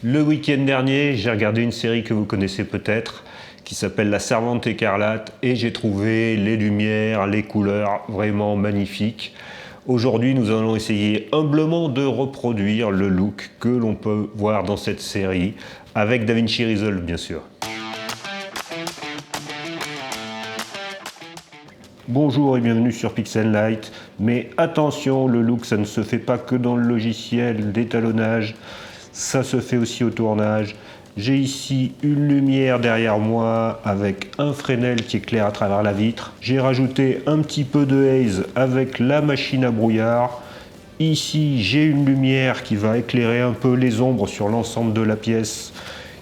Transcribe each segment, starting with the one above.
Le week-end dernier, j'ai regardé une série que vous connaissez peut-être, qui s'appelle La Servante écarlate, et j'ai trouvé les lumières, les couleurs vraiment magnifiques. Aujourd'hui, nous allons essayer humblement de reproduire le look que l'on peut voir dans cette série, avec DaVinci Resolve bien sûr. Bonjour et bienvenue sur Pixelnight, mais attention, le look ça ne se fait pas que dans le logiciel d'étalonnage, ça se fait aussi au tournage. J'ai ici une lumière derrière moi avec un Fresnel qui éclaire à travers la vitre. J'ai rajouté un petit peu de haze avec la machine à brouillard. Ici j'ai une lumière qui va éclairer un peu les ombres sur l'ensemble de la pièce,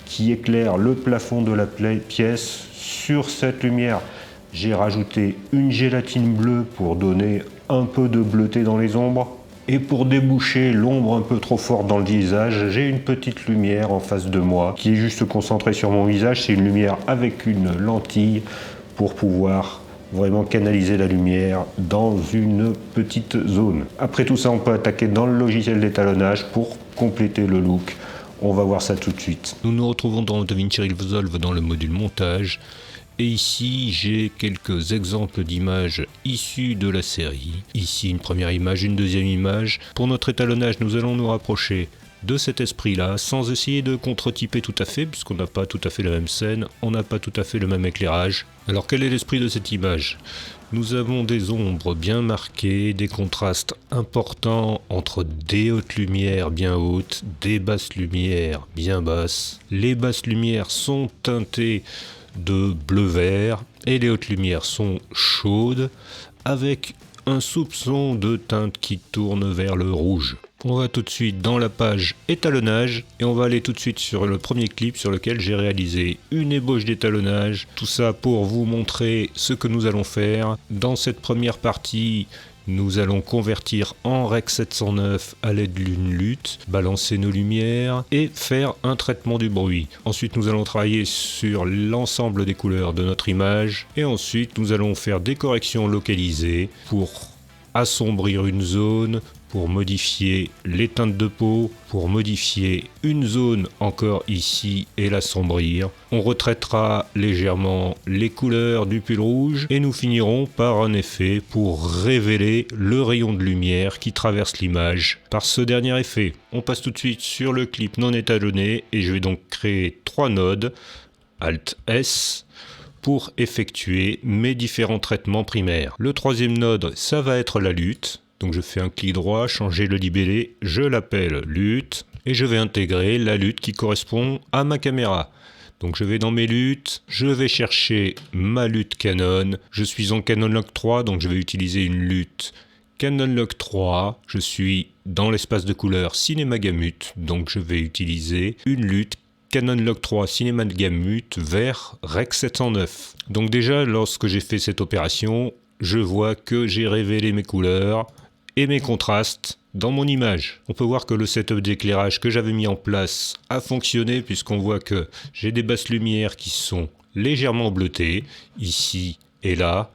qui éclaire le plafond de la pièce. Sur cette lumière, j'ai rajouté une gélatine bleue pour donner un peu de bleuté dans les ombres. Et pour déboucher l'ombre un peu trop forte dans le visage, j'ai une petite lumière en face de moi qui est juste concentrée sur mon visage. C'est une lumière avec une lentille pour pouvoir vraiment canaliser la lumière dans une petite zone. Après tout ça, on peut attaquer dans le logiciel d'étalonnage pour compléter le look. On va voir ça tout de suite. Nous nous retrouvons dans DaVinci Resolve dans le module montage. Et ici, j'ai quelques exemples d'images issues de la série. Ici, une première image, une deuxième image. Pour notre étalonnage, nous allons nous rapprocher de cet esprit-là, sans essayer de contre-typer tout à fait, puisqu'on n'a pas tout à fait la même scène, on n'a pas tout à fait le même éclairage. Alors, quel est l'esprit de cette image ? Nous avons des ombres bien marquées, des contrastes importants entre des hautes lumières bien hautes, des basses lumières bien basses. Les basses lumières sont teintées de bleu-vert et les hautes lumières sont chaudes avec un soupçon de teinte qui tourne vers le rouge. On va tout de suite dans la page étalonnage et on va aller tout de suite sur le premier clip sur lequel j'ai réalisé une ébauche d'étalonnage. Tout ça pour vous montrer ce que nous allons faire. Dans cette première partie, nous allons convertir en Rec 709 à l'aide d'une lutte, balancer nos lumières et faire un traitement du bruit. Ensuite, nous allons travailler sur l'ensemble des couleurs de notre image et ensuite, nous allons faire des corrections localisées pour assombrir une zone, pour modifier les teintes de peau, pour modifier une zone encore ici et l'assombrir. On retraitera légèrement les couleurs du pull rouge et nous finirons par un effet pour révéler le rayon de lumière qui traverse l'image par ce dernier effet. On passe tout de suite sur le clip non étalonné et je vais donc créer 3 nodes, Alt S, pour effectuer mes différents traitements primaires. Le troisième node, ça va être la lutte. Donc je fais un clic droit, changer le libellé, je l'appelle lutte et je vais intégrer la lutte qui correspond à ma caméra. Donc je vais dans mes luttes, je vais chercher ma lutte Canon. Je suis en Canon Log 3, donc je vais utiliser une lutte Canon Log 3. Je suis dans l'espace de couleur Cinema Gamut, donc je vais utiliser une lutte Canon Log 3 Cinema Gamut vers Rec 709. Donc déjà, lorsque j'ai fait cette opération, je vois que j'ai révélé mes couleurs et mes contrastes dans mon image. On peut voir que le setup d'éclairage que j'avais mis en place a fonctionné puisqu'on voit que j'ai des basses lumières qui sont légèrement bleutées, ici et là,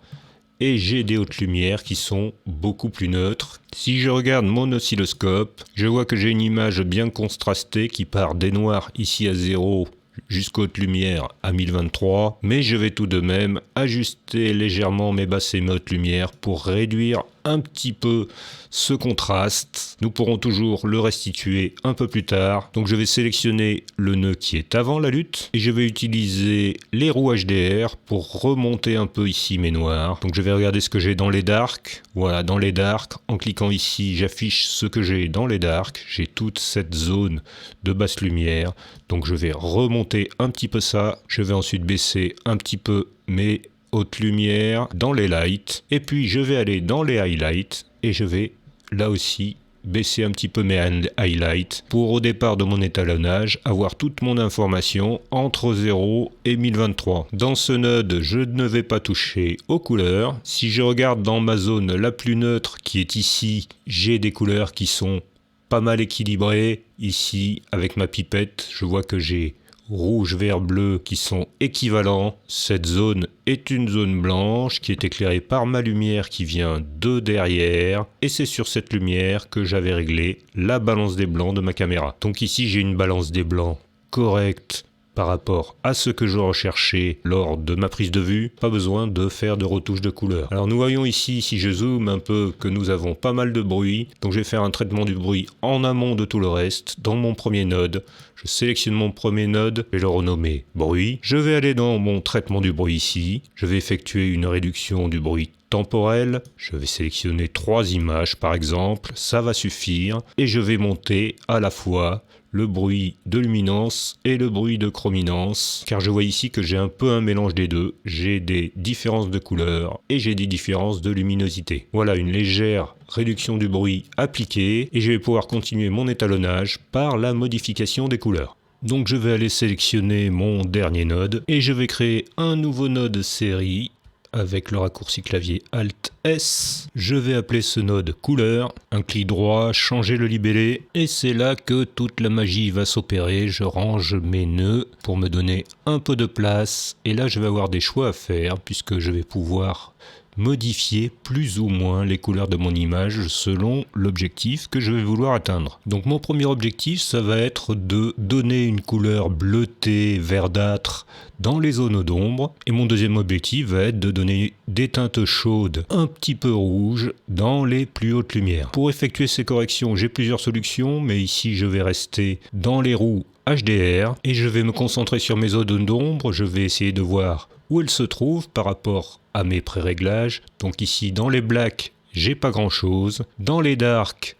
et j'ai des hautes lumières qui sont beaucoup plus neutres. Si je regarde mon oscilloscope, je vois que j'ai une image bien contrastée qui part des noirs ici à 0 jusqu'aux hautes lumières à 1023, mais je vais tout de même ajuster légèrement mes basses et mes hautes lumières pour réduire un petit peu ce contraste. Nous pourrons toujours le restituer un peu plus tard. Donc je vais sélectionner le nœud qui est avant la lutte et je vais utiliser les roues HDR pour remonter un peu ici mes noirs. Donc je vais regarder ce que j'ai dans les darks. Voilà, dans les darks, en cliquant ici, j'affiche ce que j'ai dans les darks. J'ai toute cette zone de basse lumière. Donc je vais remonter un petit peu ça. Je vais ensuite baisser un petit peu mes haute lumière dans les lights et puis je vais aller dans les highlights et je vais là aussi baisser un petit peu mes highlights pour au départ de mon étalonnage avoir toute mon information entre 0 et 1023. Dans ce node, je ne vais pas toucher aux couleurs. Si je regarde dans ma zone la plus neutre qui est ici, j'ai des couleurs qui sont pas mal équilibrées. Ici, avec ma pipette, je vois que j'ai rouge, vert, bleu qui sont équivalents. Cette zone est une zone blanche qui est éclairée par ma lumière qui vient de derrière. Et c'est sur cette lumière que j'avais réglé la balance des blancs de ma caméra. Donc ici, j'ai une balance des blancs correcte par rapport à ce que je recherchais lors de ma prise de vue, pas besoin de faire de retouche de couleur. Alors nous voyons ici, si je zoome un peu, que nous avons pas mal de bruit. Donc je vais faire un traitement du bruit en amont de tout le reste. Dans mon premier node, je sélectionne mon premier node, je vais le renommer bruit. Je vais aller dans mon traitement du bruit ici. Je vais effectuer une réduction du bruit temporel. Je vais sélectionner 3 images par exemple, ça va suffire. Et je vais monter à la fois le bruit de luminance et le bruit de chrominance, car je vois ici que j'ai un peu un mélange des deux. J'ai des différences de couleur et j'ai des différences de luminosité. Voilà une légère réduction du bruit appliquée et je vais pouvoir continuer mon étalonnage par la modification des couleurs. Donc je vais aller sélectionner mon dernier node et je vais créer un nouveau node série avec le raccourci clavier Alt S. Je vais appeler ce node couleur, un clic droit, changer le libellé et c'est là que toute la magie va s'opérer. Je range mes nœuds pour me donner un peu de place et là je vais avoir des choix à faire puisque je vais pouvoir modifier plus ou moins les couleurs de mon image selon l'objectif que je vais vouloir atteindre. Donc mon premier objectif, ça va être de donner une couleur bleutée, verdâtre dans les zones d'ombre. Et mon deuxième objectif va être de donner des teintes chaudes un petit peu rouges dans les plus hautes lumières. Pour effectuer ces corrections, j'ai plusieurs solutions, mais ici je vais rester dans les roues HDR et je vais me concentrer sur mes zones d'ombre. Je vais essayer de voir où elles se trouvent par rapport à mes pré-réglages. Donc ici dans les blacks, j'ai pas grand chose. Dans les darks,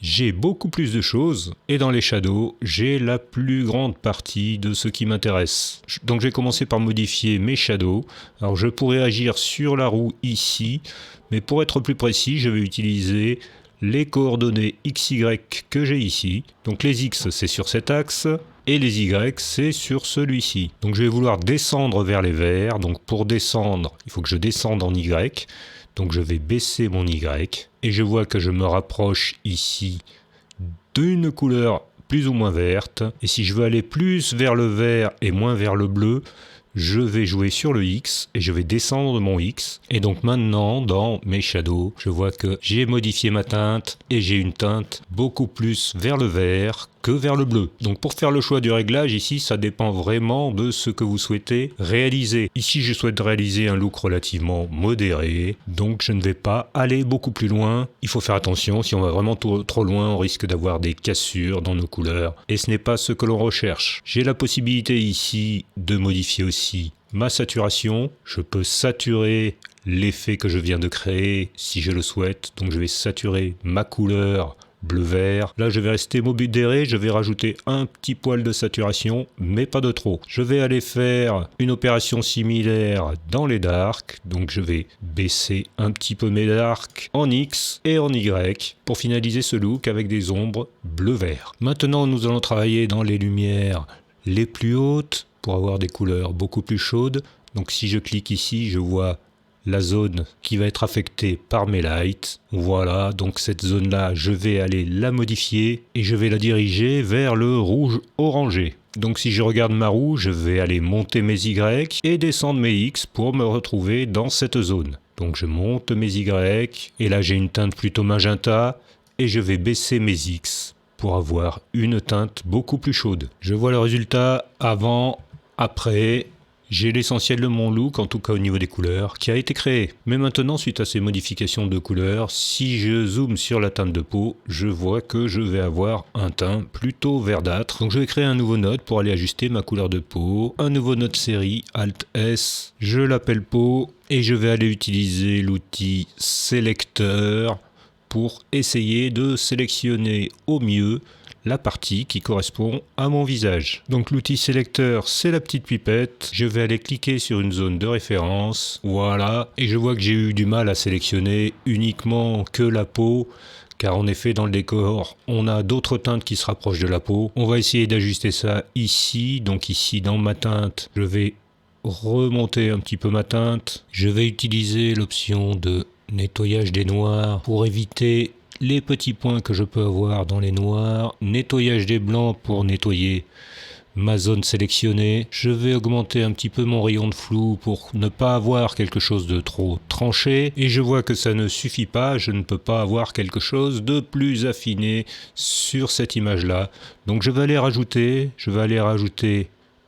j'ai beaucoup plus de choses. Et dans les shadows, j'ai la plus grande partie de ce qui m'intéresse. Donc je vais commencer par modifier mes shadows. Alors je pourrais agir sur la roue ici, mais pour être plus précis, je vais utiliser les coordonnées XY que j'ai ici. Donc les X c'est sur cet axe et les Y c'est sur celui-ci. Donc je vais vouloir descendre vers les verts. Donc pour descendre, il faut que je descende en Y. Donc je vais baisser mon Y et je vois que je me rapproche ici d'une couleur plus ou moins verte. Et si je veux aller plus vers le vert et moins vers le bleu, je vais jouer sur le X et je vais descendre mon X. Et donc maintenant, dans mes shadows, je vois que j'ai modifié ma teinte et j'ai une teinte beaucoup plus vers le vert que vers le bleu. Donc pour faire le choix du réglage, ici, ça dépend vraiment de ce que vous souhaitez réaliser. Ici, je souhaite réaliser un look relativement modéré, donc je ne vais pas aller beaucoup plus loin. Il faut faire attention, si on va vraiment trop loin, on risque d'avoir des cassures dans nos couleurs, et ce n'est pas ce que l'on recherche. J'ai la possibilité ici de modifier aussi ma saturation. Je peux saturer l'effet que je viens de créer si je le souhaite, donc je vais saturer ma couleur bleu-vert. Là, je vais rester modéré, je vais rajouter un petit poil de saturation, mais pas de trop. Je vais aller faire une opération similaire dans les darks, donc je vais baisser un petit peu mes darks en X et en Y pour finaliser ce look avec des ombres bleu-vert. Maintenant, nous allons travailler dans les lumières les plus hautes pour avoir des couleurs beaucoup plus chaudes. Donc si je clique ici, je vois la zone qui va être affectée par mes lights. Voilà, donc cette zone-là, je vais aller la modifier et je vais la diriger vers le rouge orangé. Donc si je regarde ma roue, je vais aller monter mes Y et descendre mes X pour me retrouver dans cette zone. Donc je monte mes Y et là j'ai une teinte plutôt magenta et je vais baisser mes X pour avoir une teinte beaucoup plus chaude. Je vois le résultat avant, après. J'ai l'essentiel de mon look, en tout cas au niveau des couleurs, qui a été créé. Mais maintenant, suite à ces modifications de couleurs, si je zoome sur la teinte de peau, je vois que je vais avoir un teint plutôt verdâtre. Donc je vais créer un nouveau node pour aller ajuster ma couleur de peau. Un nouveau node série, Alt S, je l'appelle peau, et je vais aller utiliser l'outil sélecteur pour essayer de sélectionner au mieux la partie qui correspond à mon visage. Donc l'outil sélecteur, c'est la petite pipette. Je vais aller cliquer sur une zone de référence. Voilà. Et je vois que j'ai eu du mal à sélectionner uniquement que la peau. Car en effet, dans le décor, on a d'autres teintes qui se rapprochent de la peau. On va essayer d'ajuster ça ici. Donc ici, dans ma teinte, je vais remonter un petit peu ma teinte. Je vais utiliser l'option de nettoyage des noirs pour éviter les petits points que je peux avoir dans les noirs, nettoyage des blancs pour nettoyer ma zone sélectionnée. Je vais augmenter un petit peu mon rayon de flou pour ne pas avoir quelque chose de trop tranché. Et je vois que ça ne suffit pas, je ne peux pas avoir quelque chose de plus affiné sur cette image-là. Donc je vais aller rajouter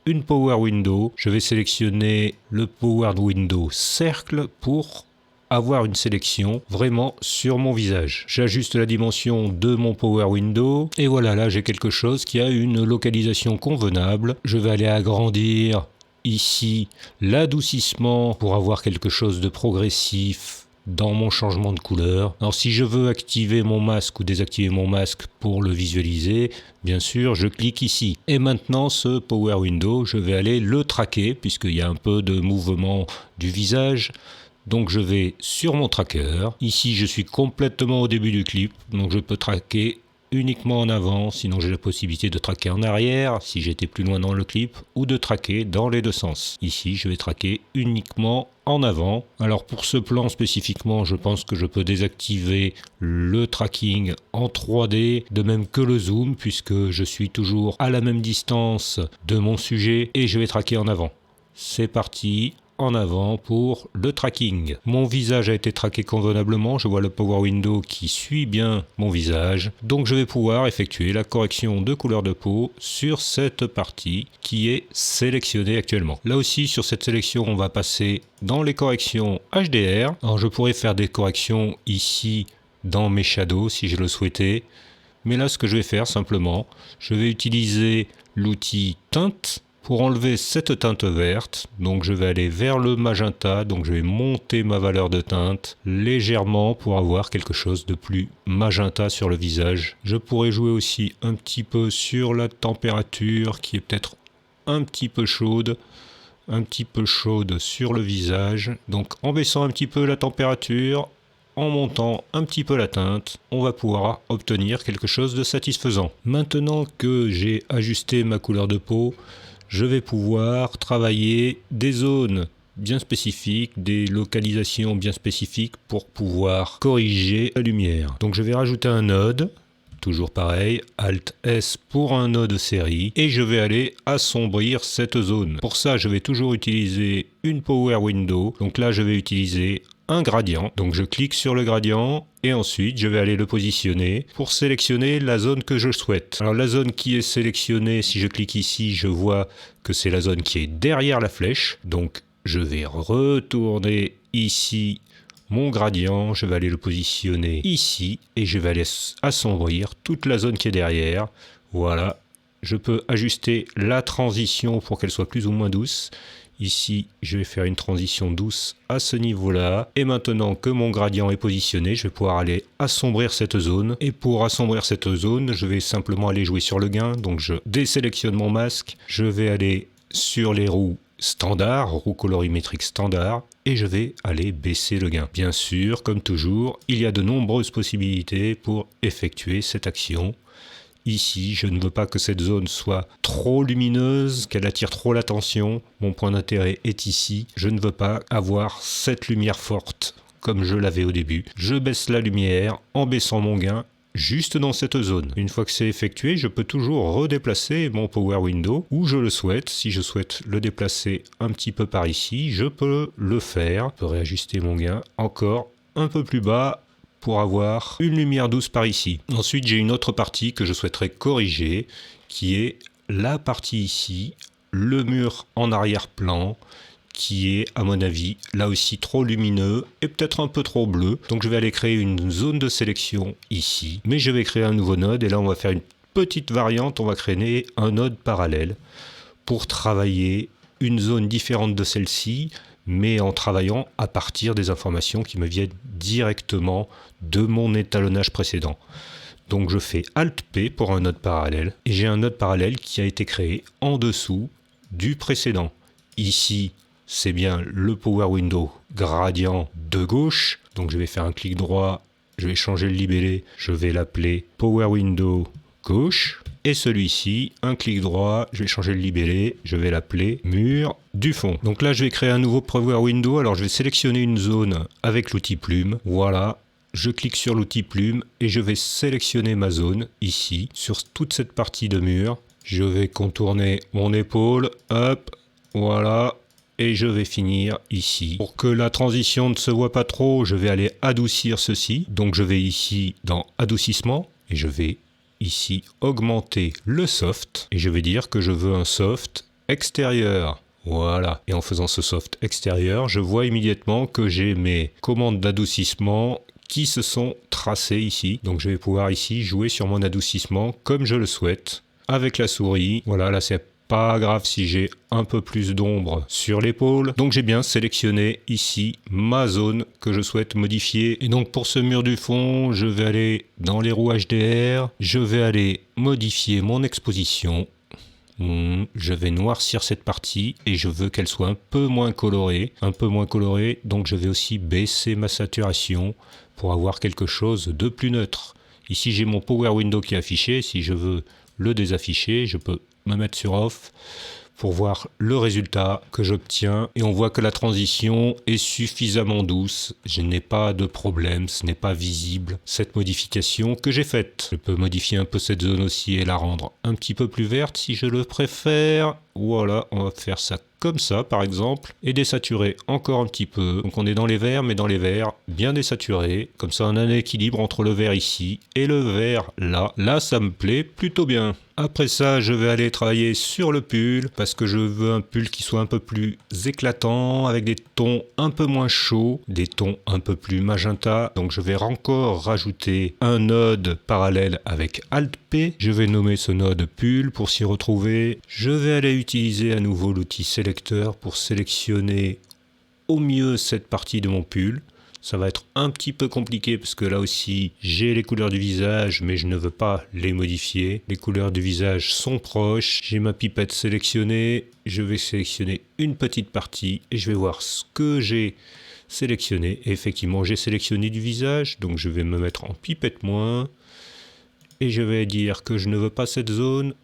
une Power Window. Je vais sélectionner le Power Window Cercle pour avoir une sélection vraiment sur mon visage. J'ajuste la dimension de mon Power Window et voilà, là j'ai quelque chose qui a une localisation convenable. Je vais aller agrandir ici l'adoucissement pour avoir quelque chose de progressif dans mon changement de couleur. Alors si je veux activer mon masque ou désactiver mon masque pour le visualiser, bien sûr je clique ici. Et maintenant ce Power Window, je vais aller le traquer puisqu'il y a un peu de mouvement du visage. Donc je vais sur mon tracker, ici je suis complètement au début du clip, donc je peux traquer uniquement en avant, sinon j'ai la possibilité de traquer en arrière si j'étais plus loin dans le clip, ou de traquer dans les deux sens. Ici je vais traquer uniquement en avant. Alors pour ce plan spécifiquement, je pense que je peux désactiver le tracking en 3D, de même que le zoom, puisque je suis toujours à la même distance de mon sujet et je vais traquer en avant. C'est parti. En avant pour le tracking. Mon visage a été traqué convenablement, je vois le Power Window qui suit bien mon visage, donc je vais pouvoir effectuer la correction de couleur de peau sur cette partie qui est sélectionnée actuellement. Là aussi sur cette sélection on va passer dans les corrections HDR. Alors je pourrais faire des corrections ici dans mes shadows si je le souhaitais, mais là ce que je vais faire simplement, je vais utiliser l'outil teinte pour enlever cette teinte verte. Donc je vais aller vers le magenta, donc je vais monter ma valeur de teinte légèrement pour avoir quelque chose de plus magenta sur le visage. Je pourrais jouer aussi un petit peu sur la température qui est peut-être un petit peu chaude sur le visage. Donc en baissant un petit peu la température, en montant un petit peu la teinte, on va pouvoir obtenir quelque chose de satisfaisant. Maintenant que j'ai ajusté ma couleur de peau, je vais pouvoir travailler des zones bien spécifiques, des localisations bien spécifiques pour pouvoir corriger la lumière. Donc je vais rajouter un node, toujours pareil, Alt S pour un node série, et je vais aller assombrir cette zone. Pour ça, je vais toujours utiliser une Power Window. Donc là, je vais utiliser un gradient. Donc je clique sur le gradient et ensuite je vais aller le positionner pour sélectionner la zone que je souhaite. Alors la zone qui est sélectionnée, si je clique ici, je vois que c'est la zone qui est derrière la flèche. Donc je vais retourner ici mon gradient, je vais aller le positionner ici et je vais aller assombrir toute la zone qui est derrière. Voilà, je peux ajuster la transition pour qu'elle soit plus ou moins douce. Ici, je vais faire une transition douce à ce niveau-là. Et maintenant que mon gradient est positionné, je vais pouvoir aller assombrir cette zone. Et pour assombrir cette zone, je vais simplement aller jouer sur le gain. Donc je désélectionne mon masque. Je vais aller sur les roues standard, roues colorimétriques standard. Et je vais aller baisser le gain. Bien sûr, comme toujours, il y a de nombreuses possibilités pour effectuer cette action. Ici, je ne veux pas que cette zone soit trop lumineuse, qu'elle attire trop l'attention. Mon point d'intérêt est ici. Je ne veux pas avoir cette lumière forte comme je l'avais au début. Je baisse la lumière en baissant mon gain juste dans cette zone. Une fois que c'est effectué, je peux toujours redéplacer mon Power Window où je le souhaite. Si je souhaite le déplacer un petit peu par ici, je peux le faire. Je peux réajuster mon gain encore un peu plus bas pour avoir une lumière douce par ici. Ensuite, j'ai une autre partie que je souhaiterais corriger, qui est la partie ici, le mur en arrière-plan, qui est, à mon avis, là aussi trop lumineux et peut-être un peu trop bleu. Donc je vais aller créer une zone de sélection ici, mais je vais créer un nouveau node, et là on va faire une petite variante, on va créer un node parallèle pour travailler une zone différente de celle-ci, mais en travaillant à partir des informations qui me viennent directement de mon étalonnage précédent. Donc je fais Alt-P pour un node parallèle, et j'ai un node parallèle qui a été créé en dessous du précédent. Ici, c'est bien le Power Window gradient de gauche, donc je vais faire un clic droit, je vais changer le libellé, je vais l'appeler Power Window gauche. Et celui-ci, un clic droit, je vais changer le libellé, je vais l'appeler mur du fond. Donc là, je vais créer un nouveau Power Window. Alors, je vais sélectionner une zone avec l'outil plume. Voilà, je clique sur l'outil plume et je vais sélectionner ma zone ici, sur toute cette partie de mur. Je vais contourner mon épaule, hop, voilà. Et je vais finir ici. Pour que la transition ne se voit pas trop, je vais aller adoucir ceci. Donc je vais ici dans adoucissement et je vais ici augmenter le soft. Et je vais dire que je veux un soft extérieur. Voilà. Et en faisant ce soft extérieur, je vois immédiatement que j'ai mes commandes d'adoucissement qui se sont tracées ici. Donc je vais pouvoir ici jouer sur mon adoucissement comme je le souhaite. Avec la souris, voilà, là c'est pas grave si j'ai un peu plus d'ombre sur l'épaule. Donc j'ai bien sélectionné ici ma zone que je souhaite modifier. Et donc pour ce mur du fond, je vais aller dans les roues HDR. Je vais aller modifier mon exposition. Je vais noircir cette partie et je veux qu'elle soit un peu moins colorée. Donc je vais aussi baisser ma saturation pour avoir quelque chose de plus neutre. Ici j'ai mon Power Window qui est affiché. Si je veux le désafficher, je peux me mettre sur off pour voir le résultat que j'obtiens. Et on voit que la transition est suffisamment douce. Je n'ai pas de problème, ce n'est pas visible cette modification que j'ai faite. Je peux modifier un peu cette zone aussi et la rendre un petit peu plus verte si je le préfère. Voilà, on va faire ça comme ça par exemple, et désaturer encore un petit peu. Donc on est dans les verts, mais dans les verts bien désaturés. Comme ça on a un équilibre entre le vert ici et le vert là. Là ça me plaît plutôt bien. Après ça, je vais aller travailler sur le pull parce que je veux un pull qui soit un peu plus éclatant avec des tons un peu moins chauds, des tons un peu plus magenta. Donc je vais encore rajouter un node parallèle avec Alt-P. Je vais nommer ce node pull pour s'y retrouver. Je vais aller utiliser à nouveau l'outil sélecteur pour sélectionner au mieux cette partie de mon pull. Ça va être un petit peu compliqué parce que là aussi j'ai les couleurs du visage mais je ne veux pas les modifier. Les couleurs du visage sont proches. J'ai ma pipette sélectionnée. Je vais sélectionner une petite partie et je vais voir ce que j'ai sélectionné. Et effectivement j'ai sélectionné du visage donc je vais me mettre en pipette moins. Et je vais dire que je ne veux pas cette zone.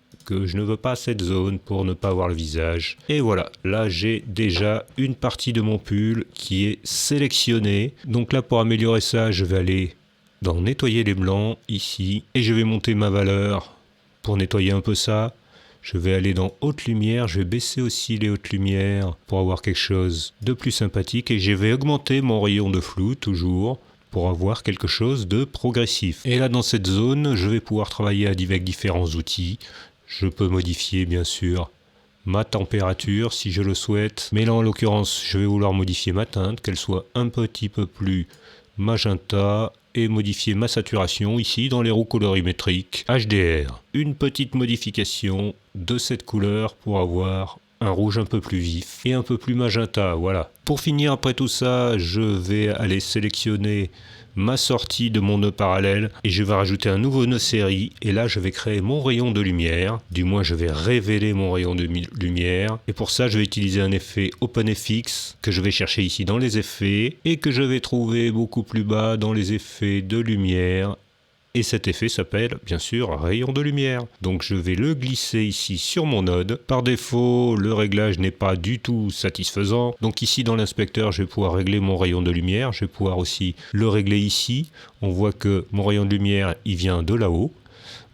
Pour ne pas voir le visage. Et voilà, là j'ai déjà une partie de mon pull qui est sélectionnée. Donc là pour améliorer ça, je vais aller dans nettoyer les blancs ici et je vais monter ma valeur pour nettoyer un peu ça. Je vais aller dans haute lumière, je vais baisser aussi les hautes lumières pour avoir quelque chose de plus sympathique et je vais augmenter mon rayon de flou toujours pour avoir quelque chose de progressif. Et là dans cette zone, je vais pouvoir travailler avec différents outils. Je peux modifier bien sûr ma température si je le souhaite. Mais là en l'occurrence je vais vouloir modifier ma teinte, qu'elle soit un petit peu plus magenta. Et modifier ma saturation ici dans les roues colorimétriques HDR. Une petite modification de cette couleur pour avoir un rouge un peu plus vif et un peu plus magenta, voilà. Pour finir après tout ça, je vais aller sélectionner ma sortie de mon nœud parallèle et je vais rajouter un nouveau nœud série et là je vais créer mon rayon de lumière, du moins je vais révéler mon rayon de lumière et pour ça je vais utiliser un effet OpenFX que je vais chercher ici dans les effets et que je vais trouver beaucoup plus bas dans les effets de lumière. Et cet effet s'appelle bien sûr rayon de lumière. Donc je vais le glisser ici sur mon node. Par défaut, le réglage n'est pas du tout satisfaisant. Donc ici dans l'inspecteur, je vais pouvoir régler mon rayon de lumière. Je vais pouvoir aussi le régler ici. On voit que mon rayon de lumière, il vient de là-haut.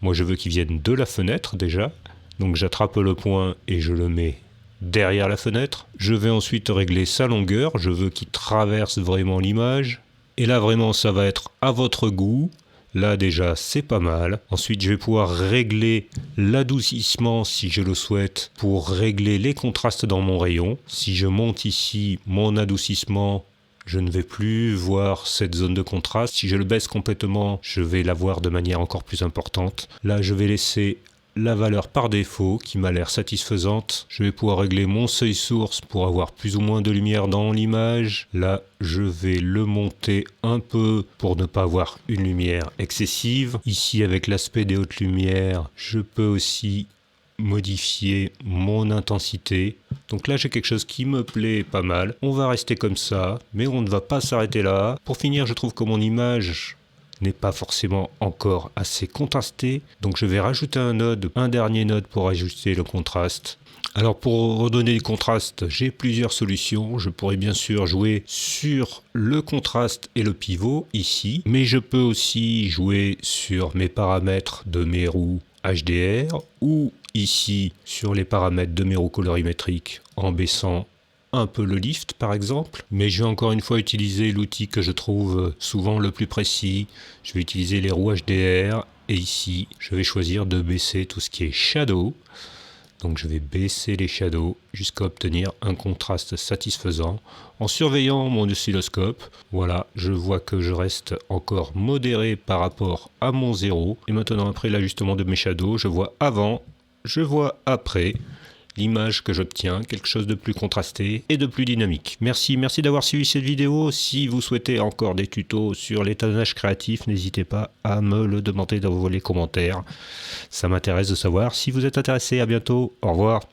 Moi je veux qu'il vienne de la fenêtre déjà. Donc j'attrape le point et je le mets derrière la fenêtre. Je vais ensuite régler sa longueur. Je veux qu'il traverse vraiment l'image. Et là vraiment ça va être à votre goût. Là déjà c'est pas mal. Ensuite je vais pouvoir régler l'adoucissement si je le souhaite pour régler les contrastes dans mon rayon. Si je monte ici mon adoucissement, je ne vais plus voir cette zone de contraste. Si je le baisse complètement, je vais la voir de manière encore plus importante. Là je vais laisser la valeur par défaut qui m'a l'air satisfaisante. Je vais pouvoir régler mon seuil source pour avoir plus ou moins de lumière dans l'image. Là, je vais le monter un peu pour ne pas avoir une lumière excessive. Ici, avec l'aspect des hautes lumières, je peux aussi modifier mon intensité. Donc là, j'ai quelque chose qui me plaît pas mal. On va rester comme ça, mais on ne va pas s'arrêter là. Pour finir, je trouve que mon image n'est pas forcément encore assez contrasté, donc je vais rajouter un dernier node pour ajuster le contraste. Alors pour redonner le contraste, j'ai plusieurs solutions. Je pourrais bien sûr jouer sur le contraste et le pivot ici, mais je peux aussi jouer sur mes paramètres de mes roues HDR, ou ici sur les paramètres de mes roues colorimétriques en baissant un peu le lift par exemple. Mais je vais encore une fois utiliser l'outil que je trouve souvent le plus précis. Je vais utiliser les roues HDR et ici je vais choisir de baisser tout ce qui est shadow. Donc je vais baisser les shadows jusqu'à obtenir un contraste satisfaisant en surveillant mon oscilloscope. Voilà, je vois que je reste encore modéré par rapport à mon 0. Et maintenant après l'ajustement de mes shadows, je vois avant, je vois après l'image que j'obtiens, quelque chose de plus contrasté et de plus dynamique. Merci d'avoir suivi cette vidéo. Si vous souhaitez encore des tutos sur l'étalonnage créatif, n'hésitez pas à me le demander dans les commentaires. Ça m'intéresse de savoir si vous êtes intéressé. À bientôt, au revoir.